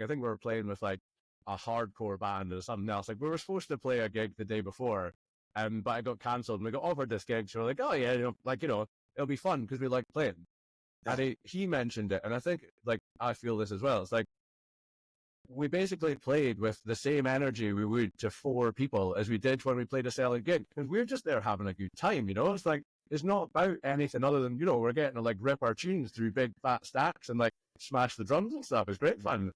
I think we were playing with like a hardcore band or something else. Like we were supposed to play a gig the day before, but I got cancelled and we got offered this gig. So we're like, oh yeah, it'll be fun because we like playing. Yeah. And he mentioned it, and I think like I feel this as well. It's like we basically played with the same energy we would to 4 people as we did when we played a selling gig, because we're just there having a good time. It's like it's not about anything other than we're getting to like rip our tunes through big fat stacks and like smash the drums and stuff. It's great fun.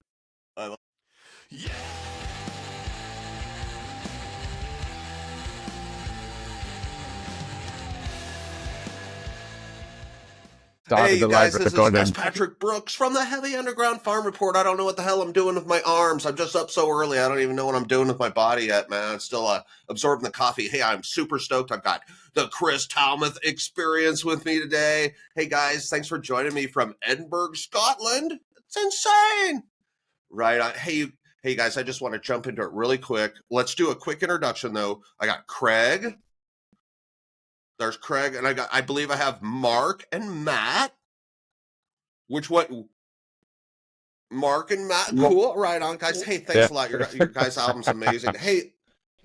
Yeah. Hey, you guys, this is Patrick Brooks from the Heavy Underground Farm Report. I don't know what the hell I'm doing with my arms. I'm just up so early. I don't even know what I'm doing with my body yet, man. I'm still absorbing the coffee. Hey, I'm super stoked. I've got the Kryss Talmeth Experience with me today. Hey, guys, thanks for joining me from Edinburgh, Scotland. It's insane. Right on. Hey, guys, I just want to jump into it really quick. Let's do a quick introduction, though. I got Craig. There's Craig, and I believe I have Mark and Matt. Which one? Mark and Matt. Cool. Right on, guys. Hey, thanks a lot. Your guys' album's amazing. Hey,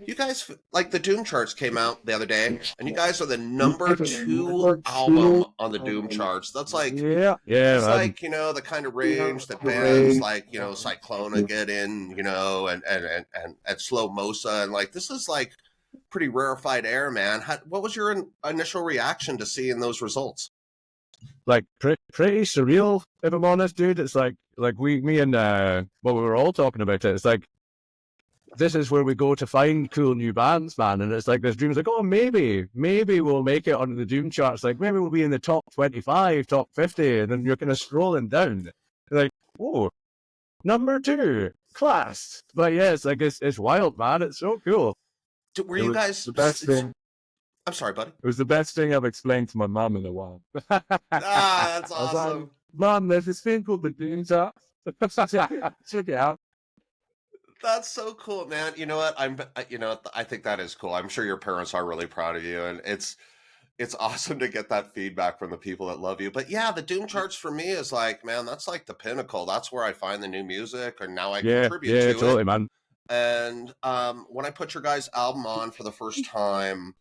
you guys, like the Doom charts came out the other day, and you guys are the number 2 album on the Doom charts. That's like, it's like, the kind of range that bands like, Psychlona get in, and Slow Mosa, and like, this is like pretty rarefied air, man. What was your initial reaction to seeing those results? Like pretty surreal, if I'm honest, dude. It's like me and we were all talking about it. It's like this is where we go to find cool new bands, man. And it's like this dream's like, oh, maybe we'll make it onto the Doom charts. Like maybe we'll be in the top 25, top 50, and then you're kind of scrolling down. Like, oh, number 2, class. But yeah, it's like it's wild, man. It's so cool. Were you guys the best thing? I'm sorry, buddy. It was the best thing I've explained to my mom in a while. That's awesome. Like, Mom, there's this thing called the Doom charts. Check it out. That's so cool, man. You know what? I think that is cool. I'm sure your parents are really proud of you, and it's awesome to get that feedback from the people that love you. But yeah, the Doom charts for me is like, man, that's like the pinnacle. That's where I find the new music, and now I contribute to totally, it. Man. And when I put your guys' album on for the first time,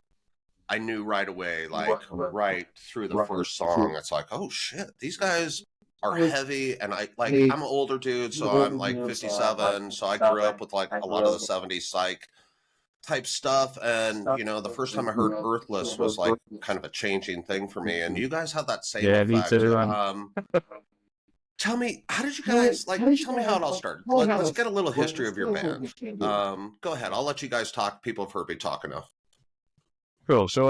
I knew right away, like right through the first song, it's like, oh shit, these guys are heavy. And I'm an older dude, so I'm like 57. So I grew up with like a lot of the 70s psych type stuff. And, the first time I heard Earthless was like kind of a changing thing for me. And you guys had that same effect. Me too. Tell me, how did you guys, tell me how it all started. Let's get a little history of your band. Go ahead. I'll let you guys talk. People have heard me talk enough. Cool. So,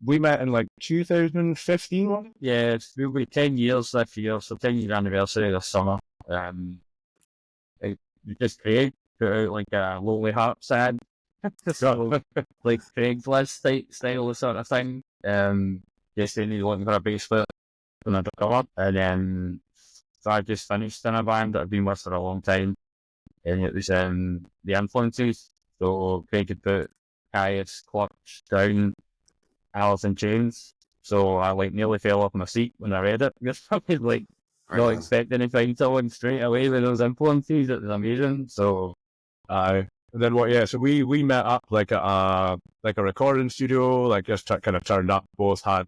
we met in like 2015. Yeah, it'll be 10 years this year, so 10-year anniversary this summer. Just Craig put out like a Lonely Hearts ad. So, like Craigslist style sort of thing. Just saying he's looking for a bass player and a drummer, and then so I just finished in a band that I've been with for a long time, and it was the influences. So Craig had put Caius, Clutch, Down, Alice in Chains. So I like nearly fell off my seat when I read it. Because I was like not expecting to find someone straight away with those influences. It was amazing. So and then so we met up like at a recording studio, like just kind of turned up, both had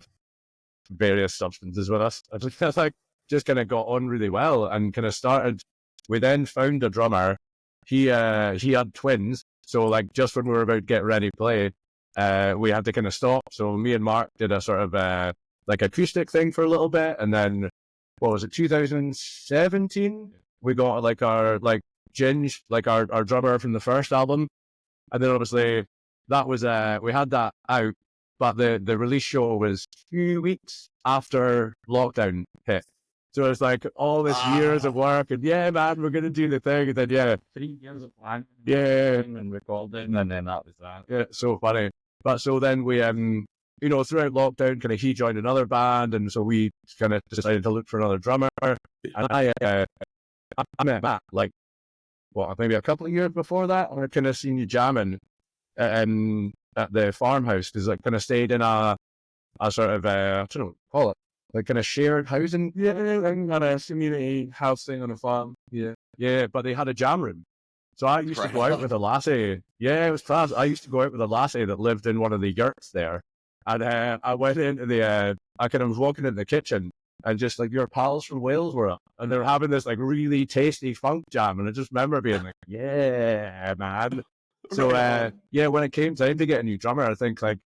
various substances with us. I just kind of got on really well and kind of started. We then found a drummer. He had twins, so like just when we were about to get ready to play, we had to kind of stop. So me and Mark did a sort of like acoustic thing for a little bit, and then what was it, 2017? We got like our Ginge, like our drummer from the first album, and then obviously that was we had that out. But the release show was 2 weeks after lockdown hit. So it's like all this years of work, and yeah, man, we're going to do the thing. And then, 3 years of planning. Yeah. And recording, and then that was that. Yeah, so funny. But so then we, throughout lockdown, kind of he joined another band, and so we kind of decided to look for another drummer. And I met Matt, like, maybe a couple of years before that. I kind of seen you jamming at the farmhouse, because I kind of stayed in a sort of I don't know, call it like kind of shared housing, and a community house thing on a farm. Yeah, Yeah, but they had a jam room. So I used to go out with a lassie. Yeah, it was class. I used to go out with a lassie that lived in one of the yurts there. And I went into I kind of was walking in the kitchen and just like your pals from Wales were up and they were having this like really tasty funk jam. And I just remember being like, yeah, man. So, yeah, when it came time to get a new drummer, I think like,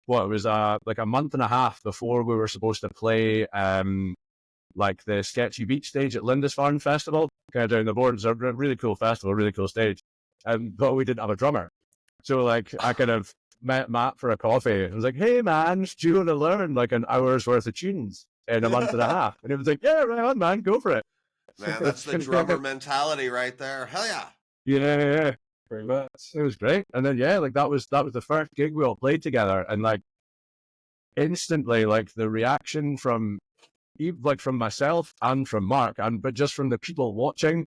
it was like a month and a half before we were supposed to play like the Sketchy Beach stage at Lindisfarne Festival, kind of down the board. It's a really cool festival, really cool stage. But we didn't have a drummer. So like I kind of met Matt for a coffee and was like, hey man, do you want to learn like an hour's worth of tunes in a month and a half? And he was like, yeah, right on, man, go for it. Man, that's the drummer mentality right there. Hell yeah. Yeah. Pretty much. It was great. And then yeah, like that was the first gig we all played together, and like instantly like the reaction from myself and from Mark, but just from the people watching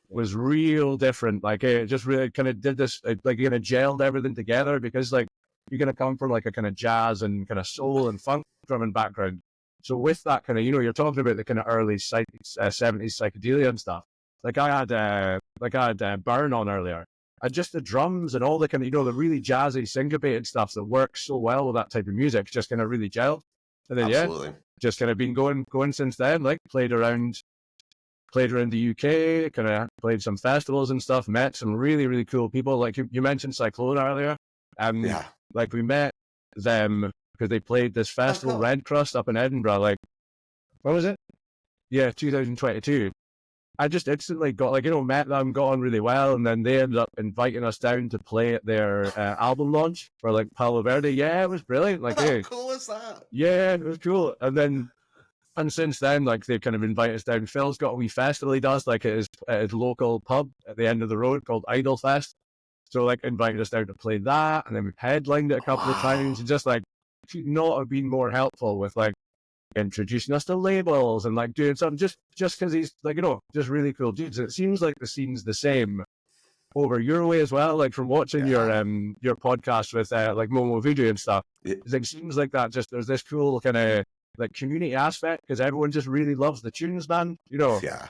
was real different. Like it just really kind of did this, like kind of gelled everything together, because like you're going to come from like a kind of jazz and kind of soul and funk drumming background. So with that kind of, you're talking about the kind of early 70s psychedelia and stuff. Like I had Burn on earlier, and just the drums and all the kind of, the really jazzy syncopated stuff that works so well with that type of music just kind of really gelled. And then Absolutely. just kind of been going since then. Like played around the UK, kind of played some festivals and stuff. Met some really really cool people. Like you mentioned Psychlona earlier. Yeah. Like we met them because they played this festival, Red Crust, up in Edinburgh. Like when was it? Yeah, 2022. I just instantly got met them, got on really well, and then they ended up inviting us down to play at their album launch for like Palo Verde. Yeah, it was brilliant. Like, how cool is that? Yeah, it was cool. And since then, like they've kind of invited us down. Phil's got a wee festival he does, like at his local pub at the end of the road called Idle Fest. So like invited us down to play that, and then we've headlined it a couple of times, and just like could not have been more helpful with like introducing us to labels and like doing something just because he's like, just really cool dudes. And it seems like the scene's the same over your way as well, like from watching your podcast with like Momo Voodoo and stuff. It's like, seems like that just there's this cool kind of like community aspect because everyone just really loves the tunes, man, Yeah.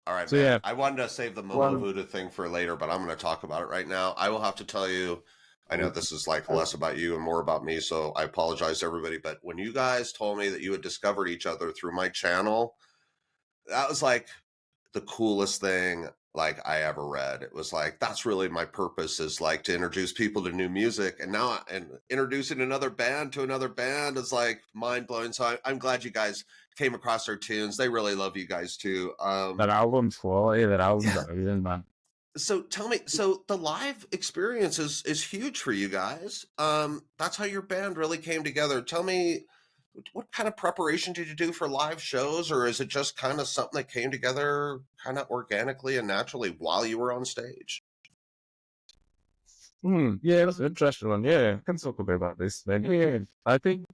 All right, so man. yeah, I wanted to save the Momo Voodoo thing for later, but I'm going to talk about it right now. I will have to tell you, I know this is like less about you and more about me, so I apologize to everybody. But when you guys told me that you had discovered each other through my channel, that was like the coolest thing like I ever read. It was like, that's really my purpose, is like to introduce people to new music. And now introducing another band to another band is like mind blowing. So I'm glad you guys came across their tunes. They really love you guys too. That album's quality. That album's amazing, man. So tell me, so the live experience is huge for you guys. That's how your band really came together. Tell me, what kind of preparation did you do for live shows, or is it just kind of something that came together kind of organically and naturally while you were on stage? Yeah, that's an interesting one. Yeah, I can talk a bit about this then. Yeah, I think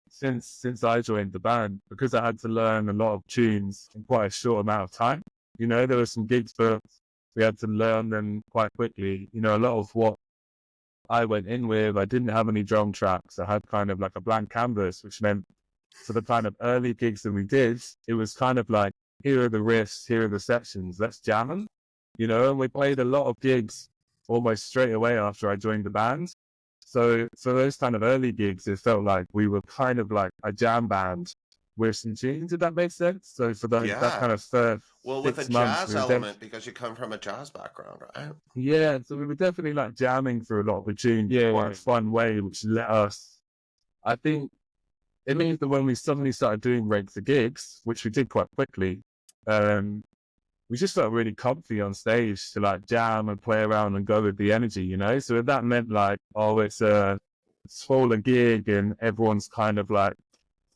since I joined the band, because I had to learn a lot of tunes in quite a short amount of time, there were some gigs but we had to learn them quite quickly. A lot of what I went in with, I didn't have any drum tracks. I had kind of like a blank canvas, which meant for the kind of early gigs that we did, it was kind of like, here are the riffs, here are the sections, let's jam them. And we played a lot of gigs almost straight away after I joined the band. So for those kind of early gigs, it felt like we were kind of like a jam band with some tunes, if that makes sense. So for that kind of third, with a jazz element, because you come from a jazz background, right? Yeah, so we were definitely like jamming through a lot of the tunes in quite a fun way, which let us, I think, it means that when we suddenly started doing regular gigs, which we did quite quickly, we just felt really comfy on stage to like jam and play around and go with the energy, So if that meant like, it's a smaller gig and everyone's kind of like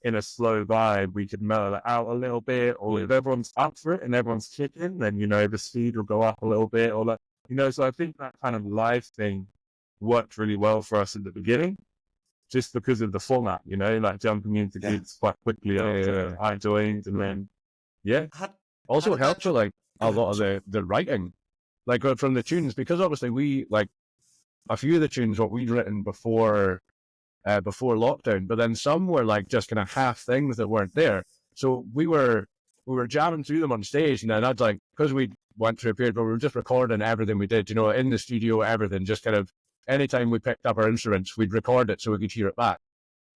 in a slow vibe, we could mellow it out a little bit, or if everyone's up for it and everyone's kicking, then, the speed will go up a little bit, or like, so I think that kind of live thing worked really well for us at the beginning, just because of the format, like jumping into gigs quite quickly after I joined, and then, also helped with like a lot of the writing, like from the tunes, because obviously we, like a few of the tunes what we'd written before lockdown, but then some were like just kind of half things that weren't there. So we were we were jamming through them on stage, and then I'd like, because we went through a period where we were just recording everything we did, you know, in the studio, everything, just kind of anytime we picked up our instruments, we'd record it so we could hear it back.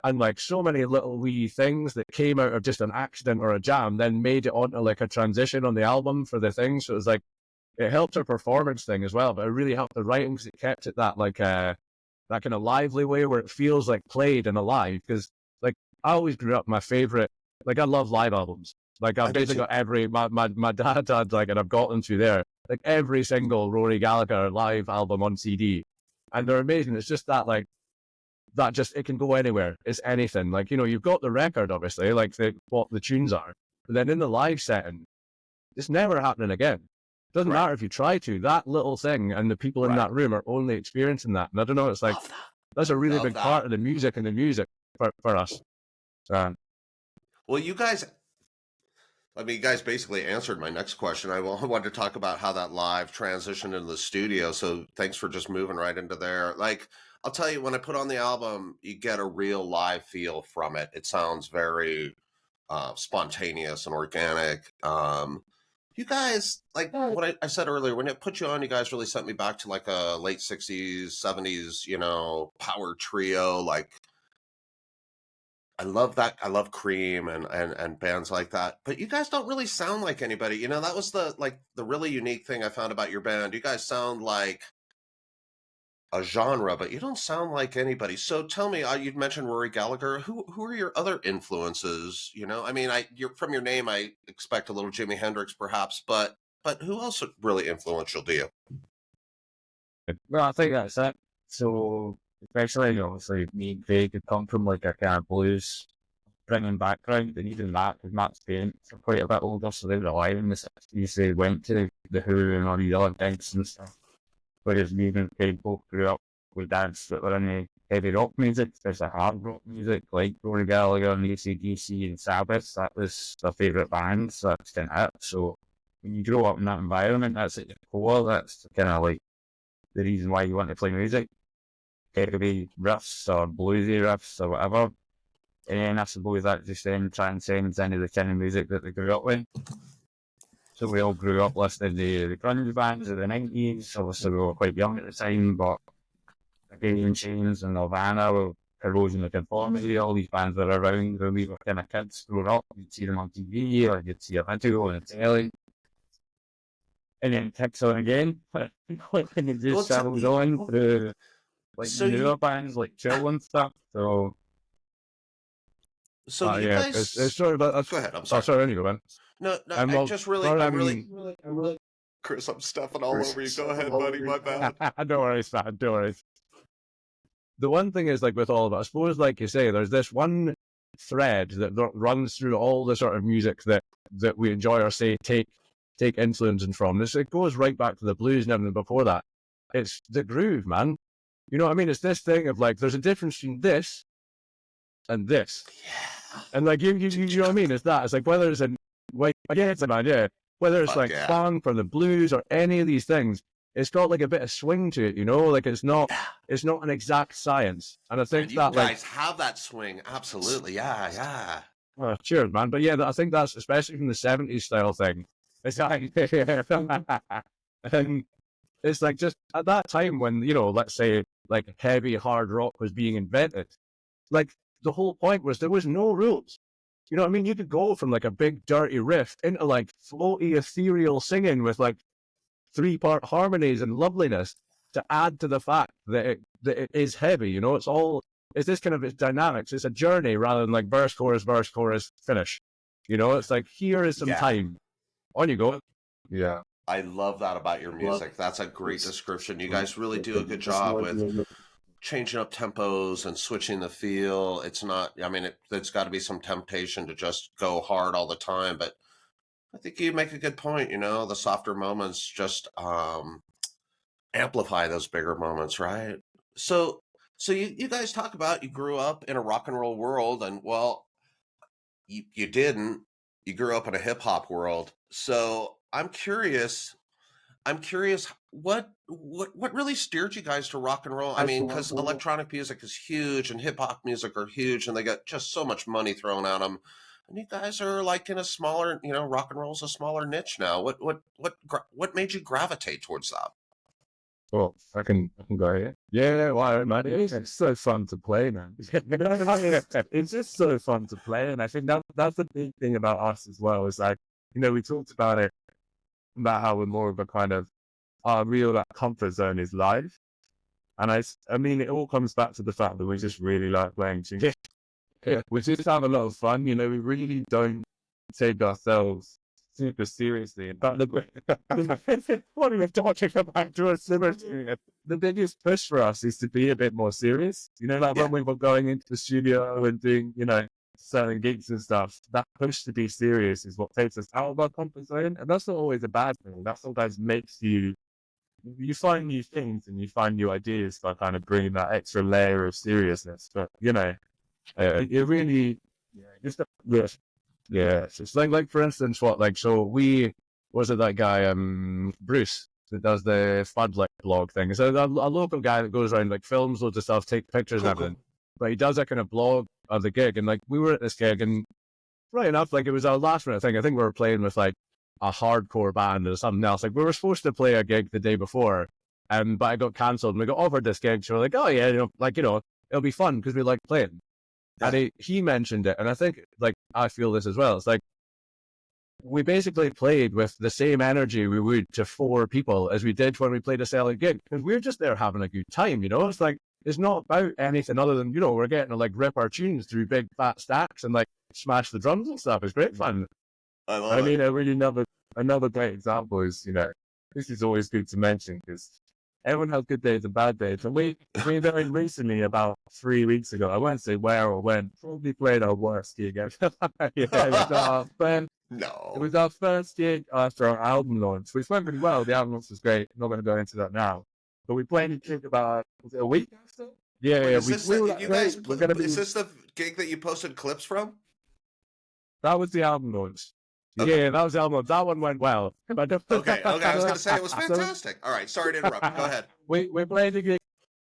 And like so many little wee things that came out of just an accident or a jam then made it onto like a transition on the album for the thing. So it was like, it helped our performance thing as well, but it really helped the writing because it kept it that like, that kind of lively way where it feels like played and alive. Because like, I always grew up, my favorite, like I love live albums. Like I've basically got every, my dad had like, and I've got them through there, like every single Rory Gallagher live album on CD. And they're amazing. It's just that like, that just, it can go anywhere. It's anything. Like, you know, you've got the record, obviously, like what the tunes are. But then in the live setting, it's never happening again. Doesn't matter if you try to. That little thing and the people in that room are only experiencing that. And I don't know, it's like, that's a really big part of the music and the music for us. Well, you guys, I mean, you guys basically answered my next question. I wanted to talk about how that live transitioned into the studio. So thanks for just moving right into there. Like, I'll tell you, when I put on the album, you get a real live feel from it. It sounds very spontaneous and organic. You guys, like what I said earlier, when it put you on, you guys really sent me back to like a late 60s, 70s, you know, power trio. Like, I love that. I love Cream and bands like that. But you guys don't really sound like anybody. You know, that was the really unique thing I found about your band. You guys sound like a genre, but you don't sound like anybody. So tell me, you'd mentioned Rory Gallagher. Who are your other influences? You know, I mean, you're from your name, I expect a little Jimi Hendrix, perhaps, but who else is really influential to you? Well, I think that's it. So, especially, obviously, me and Craig had come from like a kind of blues bringing background, and even that, because Matt's parents are quite a bit older, so they were alive in the 60s. They went to the Who and all these other gigs and stuff. Whereas me and Craig both grew up with dads that were in the heavy rock music, especially hard rock music, like Rory Gallagher and AC/DC and Sabbath. That was their favourite bands, so that's kind of it. So when you grow up in that environment, that's at your core, that's kind of like the reason why you want to play music. It could be riffs or bluesy riffs or whatever. And I suppose that just then transcends into the kind of music that they grew up with. So we all grew up listening to the grunge bands of the 90s. Obviously, we were quite young at the time, but Alien Chains and Nirvana, Corrosion of Conformity, all these bands that were around when we were kind of kids growing up. You'd see them on TV, or you'd see a video on the telly. And then it kicks on again. And it just travels on through like newer bands like Chill and stuff. So you guys... sorry about that. Go ahead, I'm sorry. Oh, sorry, anyway, man. No, I just really, I'm really, Kryss, I'm stepping all over you. Go ahead, buddy. My bad. Don't worry, Stan. Don't worry. The one thing is, like with all of it, I suppose, like you say, there's this one thread that runs through all the sort of music that we enjoy or say take influence from. It goes right back to the blues and everything before that. It's the groove, man. You know what I mean? It's this thing of like, there's a difference between this and this. Yeah. And like, you know what I mean? It's that. It's like, whether it's whether it's like funk or the blues or any of these things, it's got like a bit of swing to it, you know? Like it's not an exact science. And I think you guys have that swing. Absolutely. Yeah. Oh, cheers, man. But yeah, I think that's especially from the 70s style thing. It's like, and it's like just at that time when, you know, let's say like heavy hard rock was being invented, like the whole point was there was no rules. You know what I mean? You could go from like a big dirty riff into like floaty ethereal singing with like 3-part harmonies and loveliness to add to the fact that it is heavy. You know, it's this kind of its dynamics. It's a journey rather than like verse, chorus, finish. You know, it's like, here is some time. On you go. Yeah. I love that about your music. That's a great description. You guys really do a good job with changing up tempos and switching the feel. It's not, I mean, there's got to be some temptation to just go hard all the time, but I think you make a good point. You know, the softer moments just amplify those bigger moments, right? So you guys talk about you grew up in a rock and roll world, and well, you didn't. You grew up in a hip hop world. So I'm curious what really steered you guys to rock and roll? I mean, because electronic music is huge and hip hop music are huge, and they got just so much money thrown at them. And you guys are like in a smaller, rock and roll's a smaller niche now. What made you gravitate towards that? Well, I can go here. Yeah, why, man? It's so fun to play, man. It's just so fun to play, and I think that's the big thing about us as well. Is like, we talked about it, about how we're more of a kind of our real comfort zone is live, and I mean, it all comes back to the fact that we just really like playing tunes. Yeah, we just have a lot of fun. We really don't take ourselves super seriously. In fact, what are we talking about? The biggest push for us is to be a bit more serious. When we were going into the studio and doing, selling gigs and stuff, that push to be serious is what takes us out of our comfort zone. And that's not always a bad thing. That sometimes makes you find new things and you find new ideas by kind of bringing that extra layer of seriousness. But, it really, just it's like for instance, was it that guy, Bruce, that does the Fudlick blog thing? It's a local guy that goes around, like, films loads of stuff, takes pictures and everything. But he does that kind of blog of the gig, and like we were at this gig, and right enough, like it was our last minute thing. I think we were playing with like a hardcore band or something else. Like we were supposed to play a gig the day before, but it got cancelled, and we got offered this gig. So we're like, oh yeah, it'll be fun because we like playing. And he mentioned it, and I think, like, I feel this as well. It's like, we basically played with the same energy we would to 4 people as we did when we played a selling gig. Because we're just there having a good time, It's like, it's not about anything other than, we're getting to, like, rip our tunes through big fat stacks and, like, smash the drums and stuff. It's great fun. I mean, another great example is, this is always good to mention because everyone has good days and bad days. And we very recently, about 3 weeks ago, I won't say where or when, probably played our worst gig ever. It was our first gig after our album launch, which went pretty well. The album launch was great. I'm not going to go into that now. But we played a gig about, was it a week after? Yeah. Is this the gig that you posted clips from? That was the album launch. Okay. Yeah, that was the album. That one went well. Okay. I was going to say it was fantastic. All right, sorry to interrupt. Go ahead. We played the gig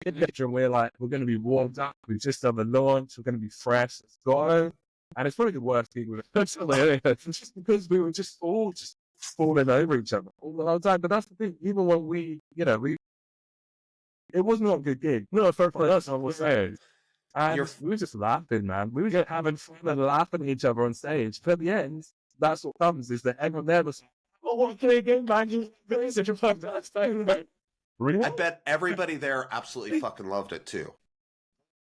and we're like, we're going to be warmed up. We've just done the launch. We're going to be fresh. Let's go. And it's probably the worst gig we've ever done. It's just because we were just all falling over each other all the whole time. But that's the thing. Even when it was not a good gig. No, for us, I was saying. And we were just laughing, man. We were just having fun and laughing at each other on stage. But at the end, that's what comes, is that everyone there was, what can again, man? You're such a fantastic time. Really? I bet everybody there absolutely fucking loved it too.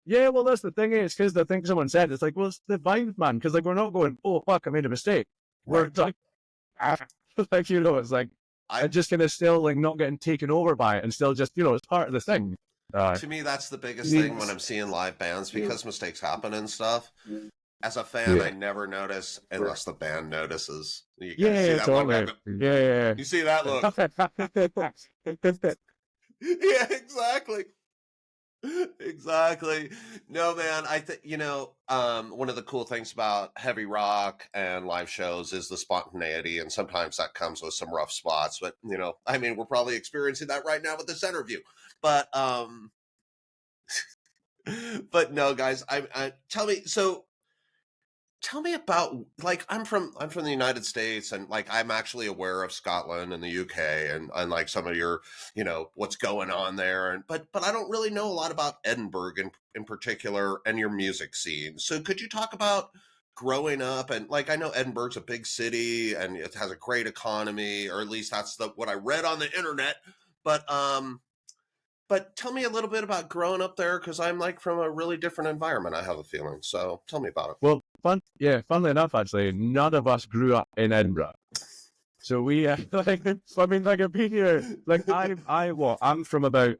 Yeah, well, that's the thing is, because the thing someone said, it's like, well, it's the vibe, man. Because, like, we're not going, oh, fuck, I made a mistake. We're like, it's like, I'm just kind of still, like, not getting taken over by it and still just, it's part of the thing. To me, that's the biggest thing when I'm seeing live bands, because mistakes happen and stuff. As a fan, I never notice unless the band notices. You see that totally. Yeah. You see that look. Yeah, exactly. Exactly. No, man, I think, one of the cool things about heavy rock and live shows is the spontaneity, and sometimes that comes with some rough spots, but, I mean, we're probably experiencing that right now with this interview, but no, guys, tell me about, like, I'm from the United States, and like I'm actually aware of Scotland and the UK and like some of your, what's going on there, and but I don't really know a lot about Edinburgh in particular and your music scene. So could you talk about growing up? And like, I know Edinburgh's a big city and it has a great economy, or at least that's what I read on the internet. But tell me a little bit about growing up there, because I'm like from a really different environment, I have a feeling. So tell me about it. Well, funnily enough, actually, none of us grew up in Edinburgh. So we, I've been here, like, I'm from about,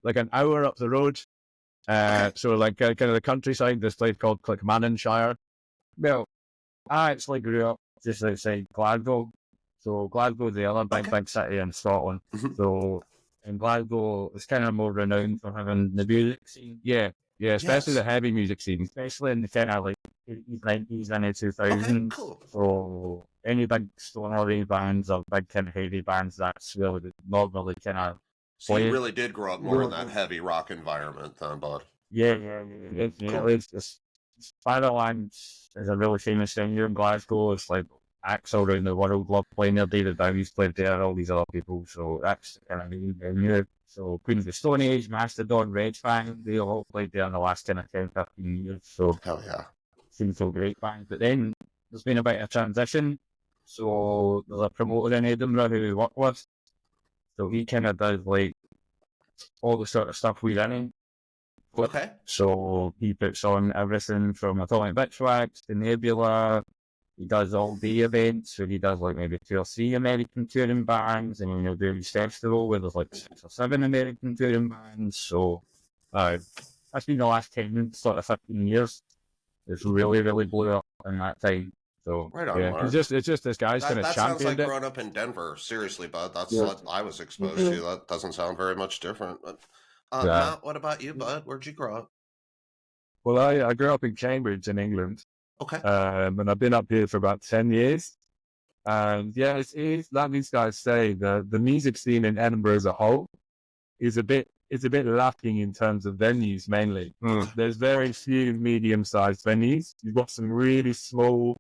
like an hour up the road. So like kind of the countryside, this place called Clickmannonshire. Well, I actually grew up just outside Glasgow. So Glasgow's the other big city in Scotland. So, and Glasgow is kind of more renowned for having the music scene. Yeah, especially the heavy music scene, especially in the kind of like 80s, 90s, and 2000s. Okay, cool. So any big stoner bands or big kind of heavy bands, that's really normally kind of. So you really did grow up more in that heavy rock environment, then, bud. Yeah. It's Spiderland is a really famous venue in Glasgow. It's like acts all around the world love playing there. David Bowie's played there, all these other people. So that's kind of the venue. So Queen of the Stone Age, Mastodon, Red Fang, they all played there in the last kind of 10, 15 years. So Hell yeah. seems so great band. But then there's been a bit of transition. So there's a promoter in Edinburgh who we work with. So he kind of does like all the sort of stuff we're in. Okay. So he puts on everything from Atomic Bitchwax to Nebula. He does all day events, so he does like maybe 2 or 3 American touring bands, and he'll do his festival where there's like 6 or 7 American touring bands. So that's been the last 10, sort of 15 years. It's really, really blew up in that time. So right on, yeah, Mark. it's just this guy's kind of that sounds like championed it. growing up in Denver. Seriously, bud. That's what I was exposed to. That doesn't sound very much different. But Matt, what about you, bud? Where'd you grow up? Well, I grew up in Cambridge in England. Okay. And I've been up here for about 10 years. And yeah, it's like these guys say, the music scene in Edinburgh as a whole is a bit lacking in terms of venues mainly. There's very few medium-sized venues. You've got some really small,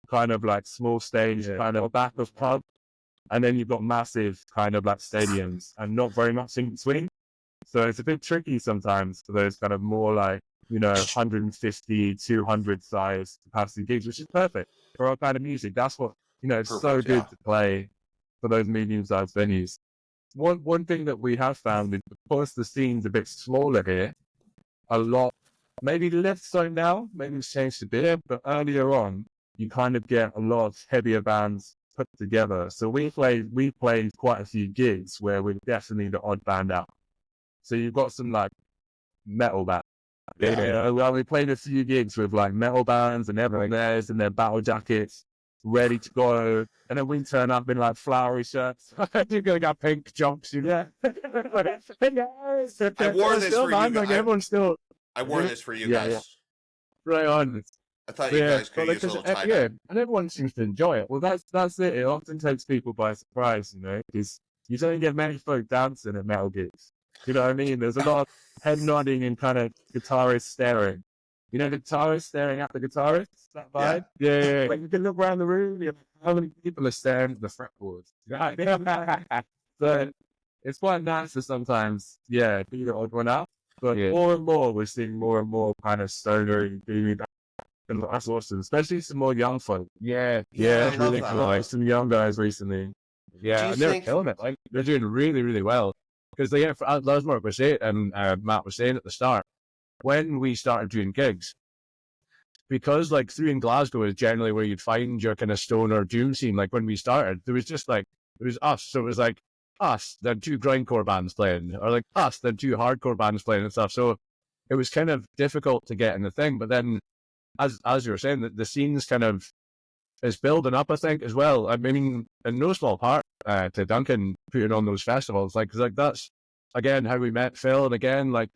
kind of like small stage, kind of back of pub. And then you've got massive kind of like stadiums and not very much in between. So it's a bit tricky sometimes for those kind of more like, 150, 200 size capacity gigs, which is perfect for our kind of music. That's what, it's Perfect, so good to play for those medium-sized venues. One thing that we have found is because the scene's a bit smaller here, a lot, maybe less so now, maybe it's changed a bit, but earlier on, you kind of get a lot of heavier bands put together. So we played quite a few gigs where we're definitely the odd band out. So you've got some like metal bands. Well, we played a few gigs with like metal bands and everything there's in their battle jackets, ready to go. And then we turn up in like flowery shirts. You're gonna got pink jumpsuits. Yeah. I wore this for you guys. Everyone's still. I wore this for you guys. Yeah. Right on. I thought you guys could use a little tie dye. And everyone seems to enjoy it. Well, that's it. It often takes people by surprise, because you don't get many folk dancing at metal gigs. You know what I mean? There's a lot of head nodding and kind of guitarist staring. The guitarist staring at the guitarist? That vibe? Yeah. Like you can look around the room, how many people are staring at the fretboards? So it's quite nice to sometimes, be the odd one out. But more and more, we're seeing more and more kind of stonery, doing that. And that's awesome, especially some more young folk. Yeah, I love really that. cool. Like some young guys recently. Yeah, and they're killing it. Like they're doing really, really well. Because as Mark was saying, and Matt was saying at the start, when we started doing gigs, because like through in Glasgow is generally where you'd find your kind of stoner doom scene. Like when we started, there was just like, it was us. So it was like us, then 2 grindcore bands playing, or like us, then 2 hardcore bands playing and stuff. So it was kind of difficult to get in the thing. But then, as you were saying, the scene's kind of is building up, I think, as well. I mean, in no small part to Duncan putting on those festivals, like that's again how we met Phil, and again like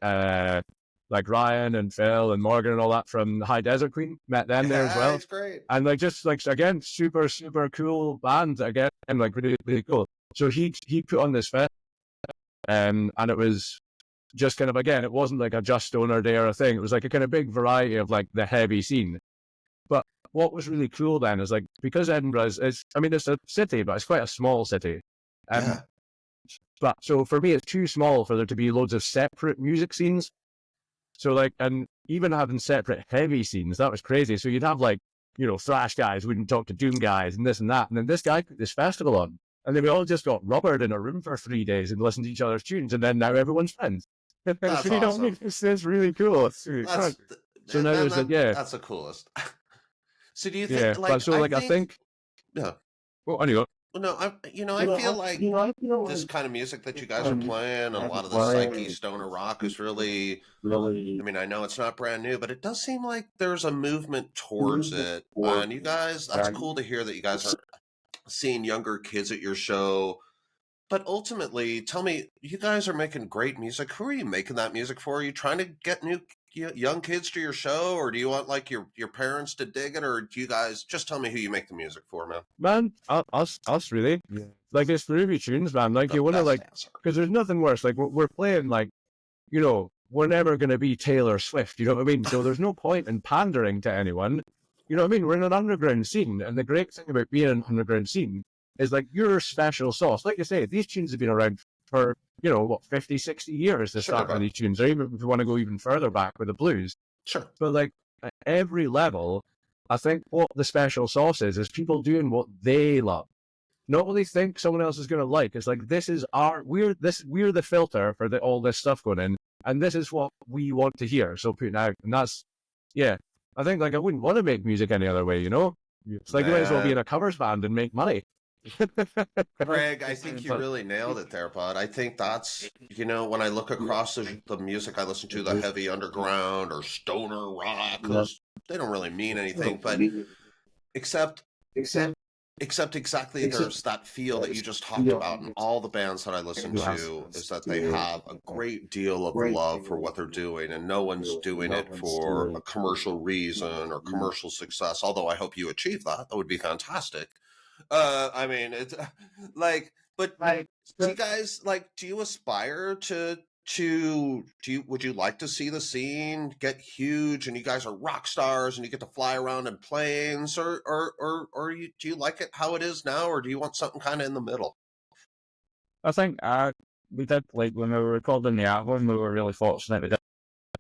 Ryan and Phil and Morgan and all that from High Desert Queen, met them there as well. That's great. And like just like again, super cool band again, and like really really cool. So he put on this fest, and it was just kind of again, it wasn't like a just stoner day or a thing. It was like a kind of big variety of like the heavy scene. But what was really cool then is like, because Edinburgh is it's a city, but it's quite a small city. But so for me, it's too small for there to be loads of separate music scenes. So like, and even having separate heavy scenes, that was crazy. So you'd have like, thrash guys wouldn't talk to doom guys and this and that. And then this guy put this festival on, and then we all just got rubbered in a room for 3 days and listened to each other's tunes. And then now everyone's friends. That's awesome. It's really cool. It's really cool. So now there's that's the coolest. So do you think I think yeah. Well, anyway. No, I feel like this kind of music that you guys are playing, and a lot of the psyche stoner rock is really. I mean, I know it's not brand new, but it does seem like there's a movement towards it. And you guys, that's cool to hear that you guys are seeing younger kids at your show. But ultimately, tell me, you guys are making great music. Who are you making that music for? Are you trying to get young kids to your show, or do you want like your parents to dig it, or do you guys just tell me who you make the music for, man? Man, us really. Yeah. Like it's groovy tunes, man. Like you want to like, because there's nothing worse. Like we're playing like, we're never going to be Taylor Swift, you know what I mean? So there's no point in pandering to anyone. You know what I mean? We're in an underground scene, and the great thing about being in an underground scene is like your special sauce. Like you say, these tunes have been around for, 50, 60 years, the start of these tunes, or even if you want to go even further back with the blues. Sure. But like at every level, I think what the special sauce is people doing what they love. Not what they think someone else is going to like. It's like, this is we're the filter for all this stuff going in, and this is what we want to hear. So putting out, and that's, yeah. I think like I wouldn't want to make music any other way, It's like you might as well be in a covers band and make money. Greg, I think you really nailed it there, bud. I think that's, when I look across the music I listen to, the heavy underground or stoner rock, they don't really mean anything, but except exactly there's that feel that you just talked about, and all the bands that I listen to is that they have a great deal of love for what they're doing, and no one's doing it for a commercial reason or commercial success, although I hope you achieve that. That would be fantastic. I mean, it's like, but do you guys, like, do you aspire would you like to see the scene get huge and you guys are rock stars and you get to fly around in planes, or do you like it how it is now, or do you want something kind of in the middle? I think we did, like, when we were recording the album, we were really fortunate. We did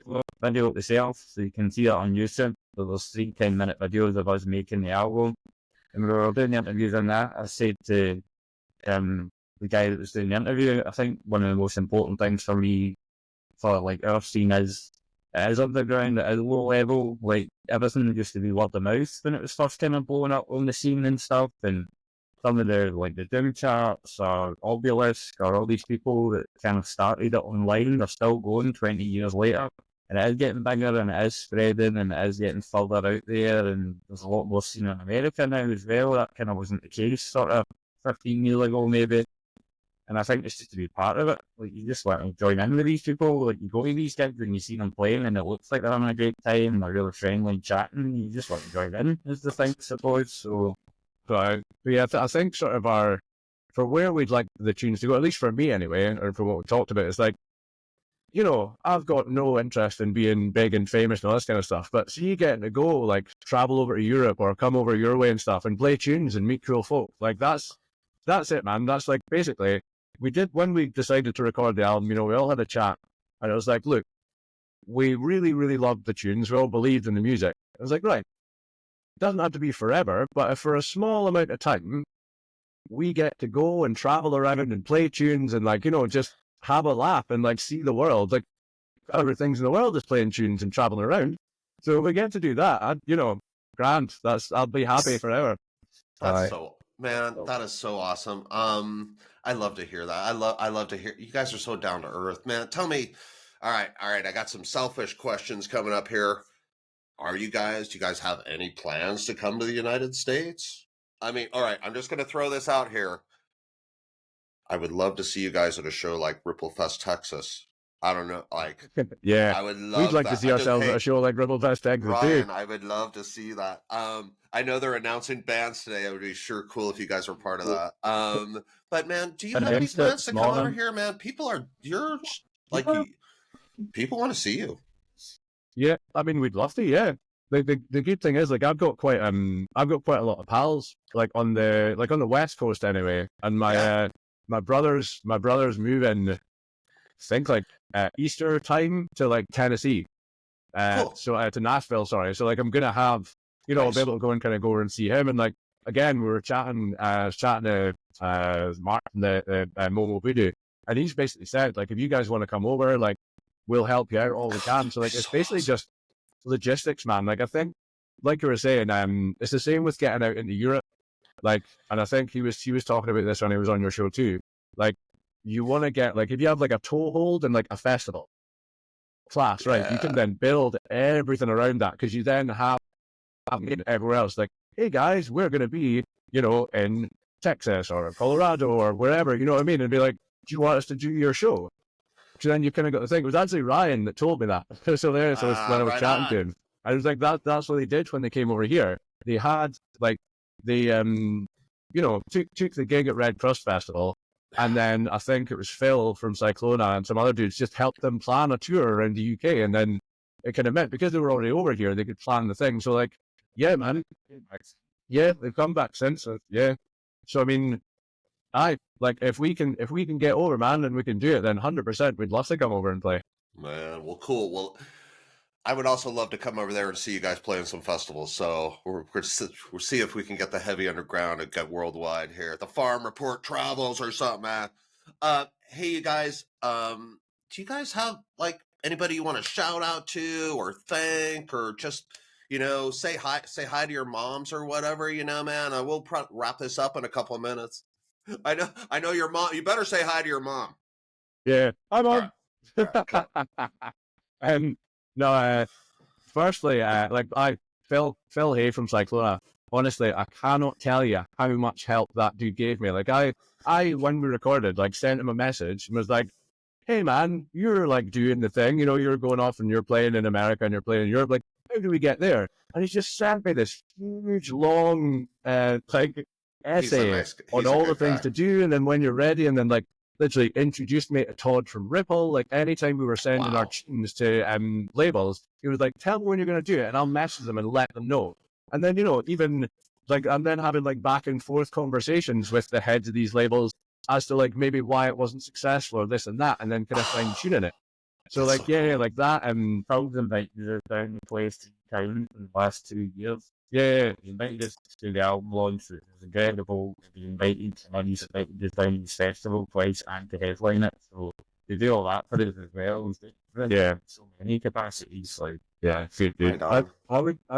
a video of itself, so you can see it on YouTube. So there's 3 10-minute videos of us making the album. And we were doing the interviews on that. I said to the guy that was doing the interview, I think one of the most important things for me, for like our scene, is it is underground, it is low level. Like, everything used to be word of mouth when it was first kind of blowing up on the scene and stuff. And some of the Doom charts or Obelisk or all these people that kind of started it online, they're still going 20 years later. And it is getting bigger, and it is spreading, and it is getting further out there, and there's a lot more scene in America now as well. That kind of wasn't the case sort of 15 years ago maybe. And I think it's just to be part of it. Like, you just want to join in with these people. Like, you go to these gigs and you see them playing and it looks like they're having a great time, they're really friendly and chatting. You just want to join in, is the thing, I suppose. So, but yeah, I think sort of for where we'd like the tunes to go, at least for me anyway, or for what we talked about, it's like, I've got no interest in being big and famous and all this kind of stuff, but see, getting to go, like, travel over to Europe or come over your way and stuff and play tunes and meet cool folk, like, that's it, man. That's like, basically, when we decided to record the album, we all had a chat, and it was like, look, we really, really loved the tunes, we all believed in the music. I was like, right, it doesn't have to be forever, but if for a small amount of time, we get to go and travel around and play tunes and, like, just have a laugh and, like, see the world, like, other things in the world is playing tunes and traveling around. So if we get to do that, grand. I'll be happy forever. That's that is so awesome. I love to hear that. I love to hear, you guys are so down to earth, man. Tell me, all right, I got some selfish questions coming up here. Do you guys have any plans to come to the United States? I mean, all right, I'm just going to throw this out here. I would love to see you guys at a show like Ripple Fest, Texas. I don't know, like, yeah, I would love. We'd like to see ourselves at a show like Ripple Fest, Texas, Ryan, too. I would love to see that. I know they're announcing bands today. It would be sure cool if you guys were part of that. But man, do you have any plans to come over here, man? People want to see you. Yeah, I mean, we'd love to. Yeah, the good thing is, like, I've got quite a lot of pals, like on the West Coast anyway, and my brothers move in, I think, like Easter time to, like, Tennessee, Cool. So to Nashville, sorry. So, like, I'm gonna have, Nice. I'll be able to go and see him, and, like, again, we were chatting to Mark from the Momo Voodoo, and he's basically said, like, if you guys want to come over, like, we'll help you out all we can. So, like, it's basically just logistics, man. Like, I think, like you were saying, it's the same with getting out into Europe. Like, and I think he was talking about this when he was on your show too. Like, you want to get, like, if you have, like, a toehold and, like, a festival class, right? You can then build everything around that, because you then have everywhere else. Like, hey guys, we're going to be, in Texas or Colorado or wherever, you know what I mean? And be like, do you want us to do your show? So then you kind of got to think, it was actually Ryan that told me that. So when I was chatting to him, I was like, that's what they did when they came over here. They had, like, they, took the gig at Red Cross Festival, And then I think it was Phil from Psychlona and some other dudes just helped them plan a tour around the UK. And then it kind of meant, because they were already over here, they could plan the thing. So like, yeah, man. Yeah, they've come back since. Yeah. So, I mean, like, if we can get over, man, and we can do it, then 100% we'd love to come over and play. Man, well, cool. Well, I would also love to come over there and see you guys play in some festivals. So we'll see if we can get the heavy underground and get worldwide here. The Farm Report travels or something, man. Hey, you guys. Do you guys have like anybody you want to shout out to or thank or just, you know, say hi to your moms or whatever, you know, man? We'll wrap this up in a couple of minutes. I know your mom. You better say hi to your mom. Yeah, hi, Mom. Right. No, firstly, like Phil Hay from Psychlona, honestly, I cannot tell you how much help that dude gave me. Like I when we recorded, like sent him a message and was like, hey man, you're like doing the thing, you know, you're going off and you're playing in America and you're playing in Europe. Like, how do we get there? And he just sent me this huge, long, like essay on all the things to do. And then when you're ready, and then like literally introduced me to Todd from Ripple. Like anytime we were sending our tunes to labels, he was like, tell me when you're going to do it and I'll message them and let them know. And then, you know, even like, I'm then having like back and forth conversations with the heads of these labels as to like maybe why it wasn't successful or this and that, and then kind of fine tuning it. So like, yeah, like that. Told them like they're down the place in town in the last 2 years. Yeah, he invited us to the album launch. It was incredible. We invited and he's invited us down to this festival twice and to headline it. So they do all that for us as well. Yeah, so many capacities. Like, yeah, good dude. I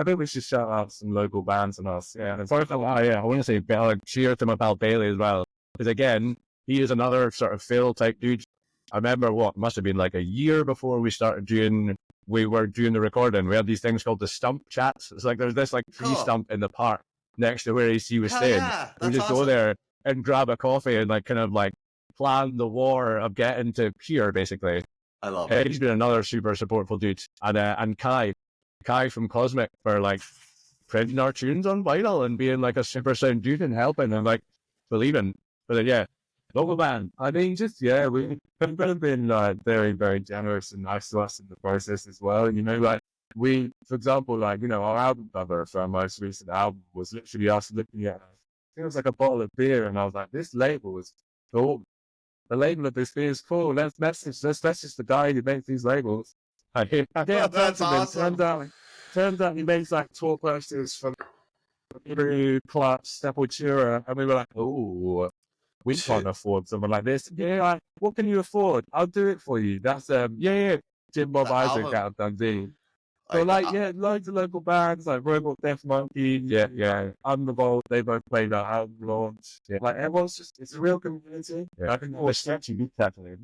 think we should shout out some local bands and us. Yeah, and first of all, I want to say like cheer to my pal Bailey as well, because again, he is another sort of Phil type dude. I remember must have been like a year before we were doing the recording. We had these things called the stump chats. It's like there's this like tree stump in the park next to where AC was staying. Yeah, we just go there and grab a coffee and like kind of like plan the war of getting to here, basically. I love it. He's been another super supportful dude. And Kai from Cosmic for like printing our tunes on vinyl and being like a super sound dude and helping and like believing. But yeah, local band. I mean, just, yeah, we've been very, very generous and nice to us in the process as well. You know, like for example, like, you know, our album cover for our most recent album was literally us looking at, it was like a bottle of beer, and I was like, this label is cool. The label of this beer is cool. Let's message the guy who makes these labels. That's awesome. Turns out he makes like tour posters for Club Sepultura, and we were like, oh, we can't afford someone like this. Yeah, like, what can you afford? I'll do it for you. That's Jim Bob Isaac out of Dundee. So loads of local bands like Robot Death Monkey, Undervolt, they both played our album launch. Yeah, like everyone's just, it's a real community. Yeah. I think the sketchy beat happening.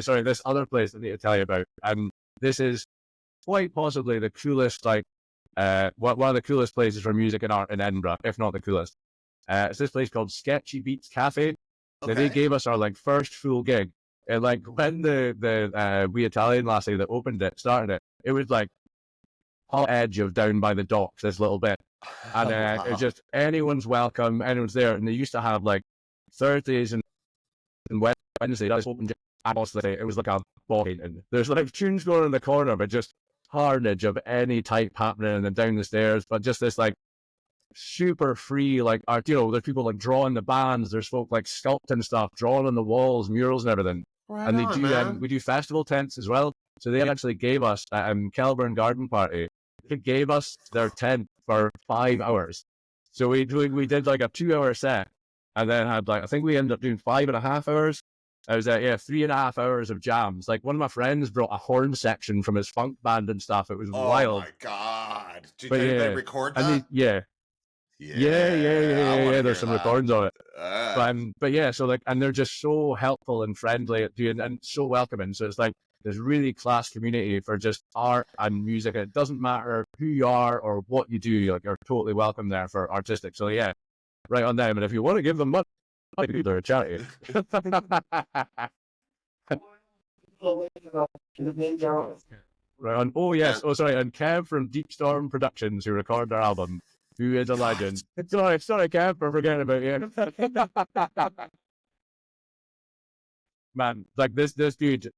Sorry, this other place I need to tell you about. This is quite possibly the coolest, like one of the coolest places for music and art in Edinburgh, if not the coolest. It's this place called Sketchy Beats Cafe. Okay. They gave us our like first full gig. And like when the We Italian lassie that opened it started it was like hot edge of Down by the Docks this little bit. And it's just anyone's welcome, anyone's there. And they used to have like Thursdays and Wednesdays. I was open honestly, it was like a ball painting. There's like tunes going in the corner, but just carnage of any type happening and then down the stairs, but just this like super free, like art, you know, there's people like drawing the bands, there's folk like sculpting stuff, drawing on the walls, murals and everything. Right and they on, we do festival tents as well. So they actually gave us Kelburn Garden Party. They gave us their tent for 5 hours. So we did like a 2-hour set, and then had like I think we ended up doing 5.5 hours. I was 3.5 hours of jams. Like one of my friends brought a horn section from his funk band and stuff. It was wild. Oh my god! Did they record that? Yeah. There's some recordings of it. But yeah, so like, and they're just so helpful and friendly at doing and so welcoming. So it's like this really class community for just art and music. And it doesn't matter who you are or what you do, like you're totally welcome there for artistic. So yeah, right on them. And if you want to give them money, they're a charity. Right on. Oh yes. Oh sorry. And Kev from Deep Storm Productions, who recorded our album. Who is a legend? Sorry, Kev, for forgetting about you. man, like this dude,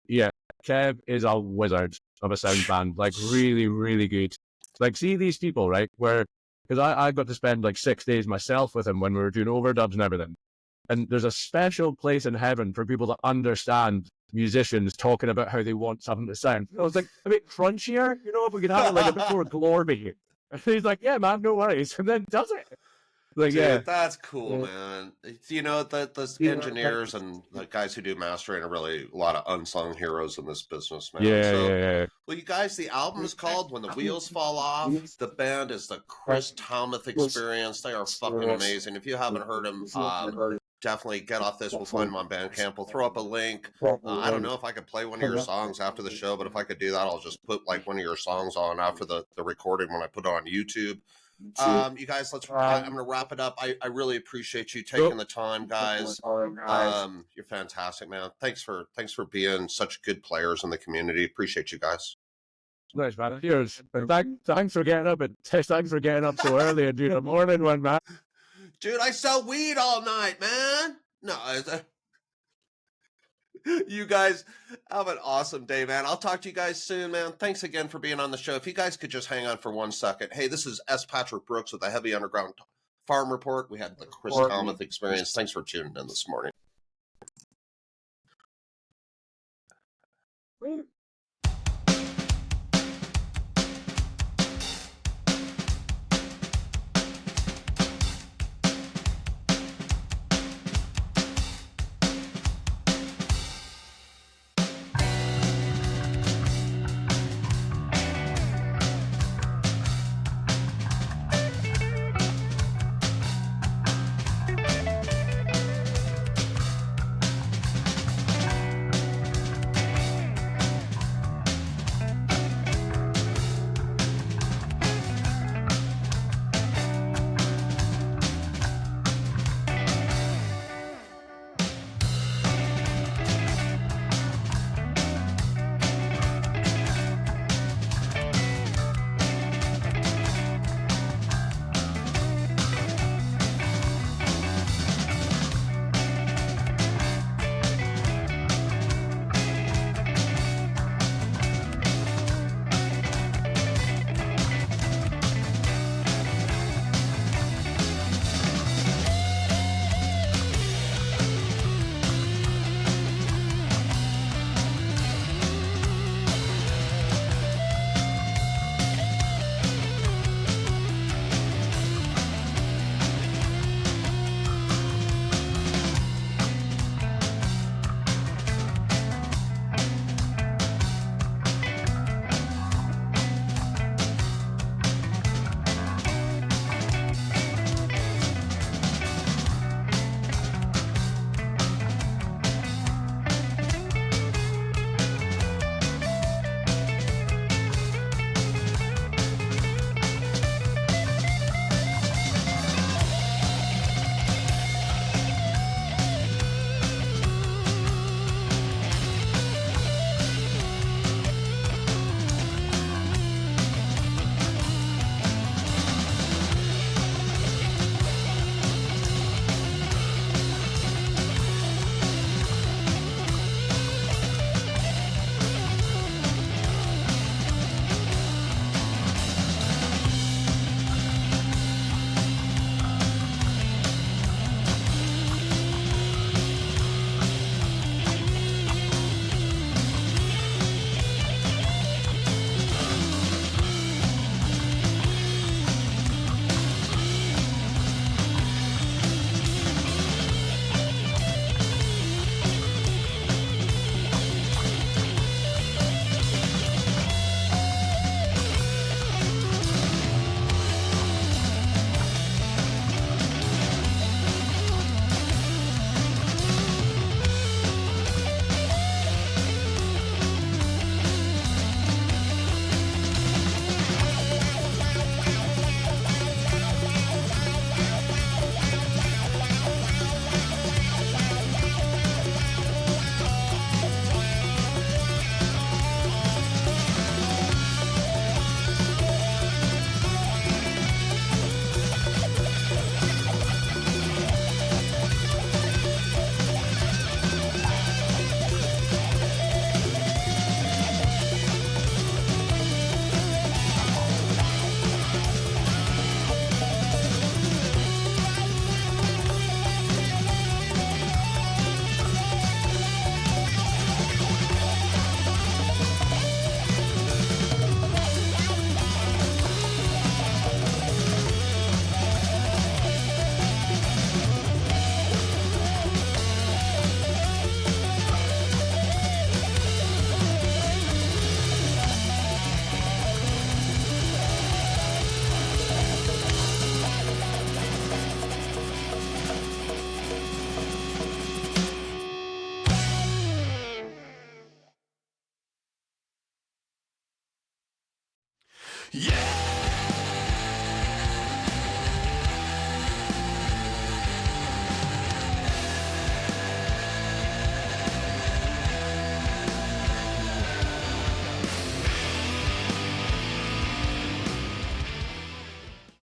yeah, Kev is a wizard of a sound band, like really, really good. Like, see these people, right? Where, because I got to spend like 6 days myself with him when we were doing overdubs and everything. And there's a special place in heaven for people to understand musicians talking about how they want something to sound. I was like, a bit crunchier, you know, if we could have it like a bit more glory. And he's like, yeah, man, no worries. And then does it. Like, Dude, yeah, that's cool, man. You know, the engineers and the guys who do mastering are really a lot of unsung heroes in this business, man. yeah. Well, you guys, the album is called When the Wheels Fall Off. The band is the Kryss Talmeth Experience. They are fucking amazing. If you haven't heard them, definitely get off this. We'll find them on Bandcamp. We'll throw up a link. I don't know if I could play one of your songs after the show, but if I could do that, I'll just put like one of your songs on after the recording when I put it on YouTube. You guys, I'm going to wrap it up. I really appreciate you taking the time, guys. You're fantastic, man. Thanks for being such good players in the community. Appreciate you guys. Nice, man. Cheers. And thanks for getting up so early and doing a morning one, man. Dude, I sell weed all night, man. No, you guys have an awesome day, man. I'll talk to you guys soon, man. Thanks again for being on the show. If you guys could just hang on for 1 second. Hey, this is S. Patrick Brooks with the Heavy Underground Farm Report. We had the Kryss Talmeth Experience. Thanks for tuning in this morning.